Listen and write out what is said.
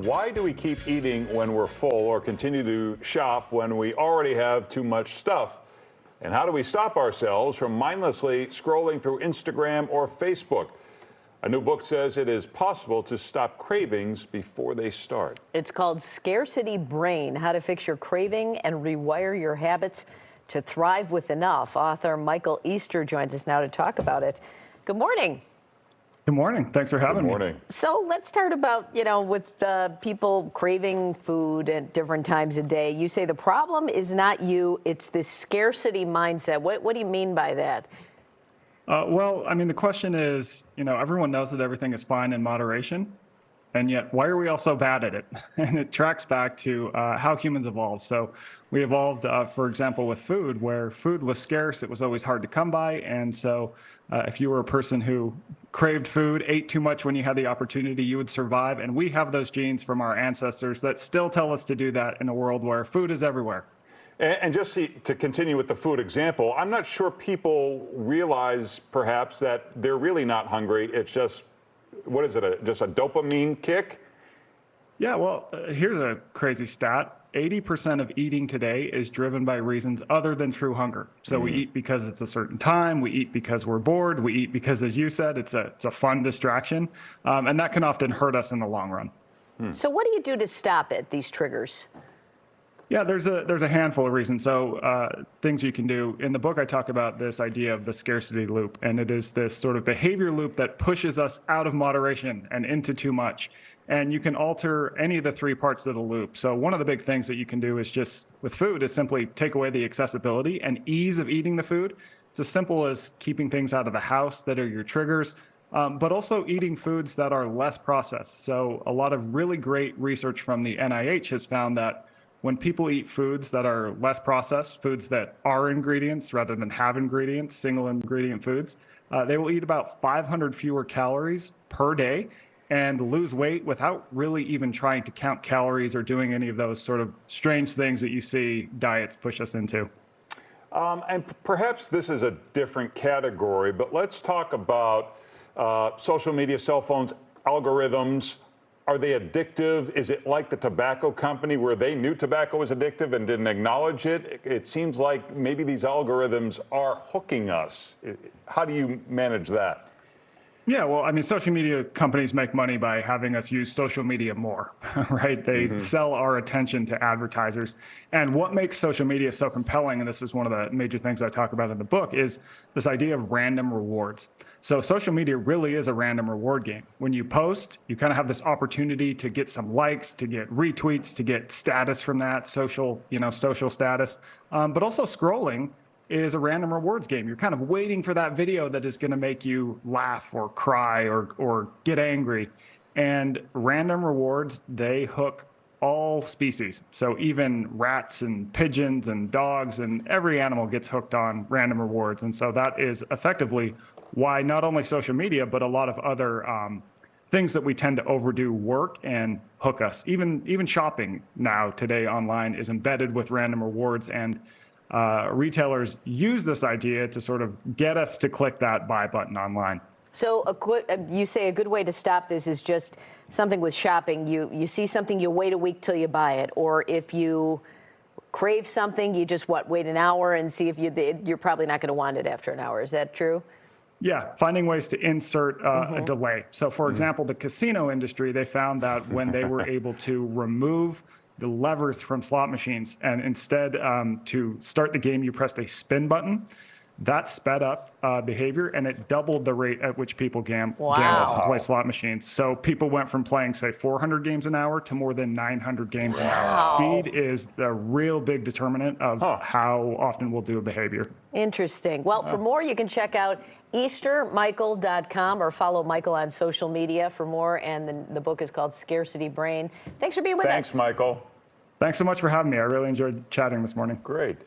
why do we keep eating when we're full or continue to shop when we already have too much stuff? And how do we stop ourselves from mindlessly scrolling through Instagram or Facebook? A new book says it is possible to stop cravings before they start. It's called Scarcity Brain: How to Fix Your Craving and Rewire Your Habits to Thrive with Enough. Author Michael Easter joins us now to talk about it. Good morning. Good morning. Thanks for having me. Good morning. So let's start about, with people craving food at different times of day. You say the problem is not you, it's this scarcity mindset. What do you mean by that? Well, I mean, the question is, everyone knows that everything is fine in moderation, and yet why are we all so bad at it? And it tracks back to how humans evolved. So we evolved, for example, with food, where food was scarce, it was always hard to come by. And so if you were a person who craved food, ate too much when you had the opportunity, you would survive. And we have those genes from our ancestors that still tell us to do that in a world where food is everywhere. And just to continue with the food example, I'm not sure people realize perhaps that they're really not hungry. It's just, what is it, just a dopamine kick? Yeah, well, here's a crazy stat. 80% of eating today is driven by reasons other than true hunger. So we eat because it's a certain time, we eat because we're bored, we eat because, as you said, it's a fun distraction, and that can often hurt us in the long run. So what do you do to stop it, these triggers? Yeah, there's a handful of reasons. So things you can do. In the book, I talk about this idea of the scarcity loop, and it is this sort of behavior loop that pushes us out of moderation and into too much. And you can alter any of the three parts of the loop. So one of the big things that you can do is just, with food, is simply take away the accessibility and ease of eating the food. It's as simple as keeping things out of the house that are your triggers, but also eating foods that are less processed. So a lot of really great research from the NIH has found that when people eat foods that are less processed, foods that are ingredients rather than have ingredients, single ingredient foods, they will eat about 500 fewer calories per day and lose weight without really even trying to count calories or doing any of those sort of strange things that you see diets push us into. And perhaps this is a different category, but let's talk about social media, cell phones, algorithms. Are they addictive? Is it like the tobacco company where they knew tobacco was addictive and didn't acknowledge it? It seems like maybe these algorithms are hooking us. How do you manage that? Yeah, well, I mean, social media companies make money by having us use social media more, right? They sell our attention to advertisers. And what makes social media so compelling, and this is one of the major things I talk about in the book, is this idea of random rewards. So social media really is a random reward game. When you post, you kind of have this opportunity to get some likes, to get retweets, to get status from that, social status, but also scrolling is a random rewards game. You're kind of waiting for that video that is going to make you laugh or cry or get angry. And random rewards, they hook all species. So even rats and pigeons and dogs and every animal gets hooked on random rewards. And so that is effectively why not only social media, but a lot of other things that we tend to overdo work and hook us. Even shopping now today online is embedded with random rewards, and retailers use this idea to sort of get us to click that buy button online. So you say a good way to stop this is just something with shopping. You see something, you wait a week till you buy it. Or if you crave something, you just wait an hour and see if you're probably not going to want it after an hour. Is that true? Yeah, finding ways to insert a delay. So for example, the casino industry, they found that when they were able to remove the levers from slot machines, and instead to start the game, you pressed a spin button. That sped up behavior, and it doubled the rate at which people gamble and play slot machines. So people went from playing, say, 400 games an hour to more than 900 games an hour. Speed is the real big determinant of how often we'll do a behavior. Interesting. Well, for more, you can check out EasterMichael.com or follow Michael on social media for more. And the book is called Scarcity Brain. Thanks for being with us. Thanks, Michael. Thanks so much for having me. I really enjoyed chatting this morning. Great.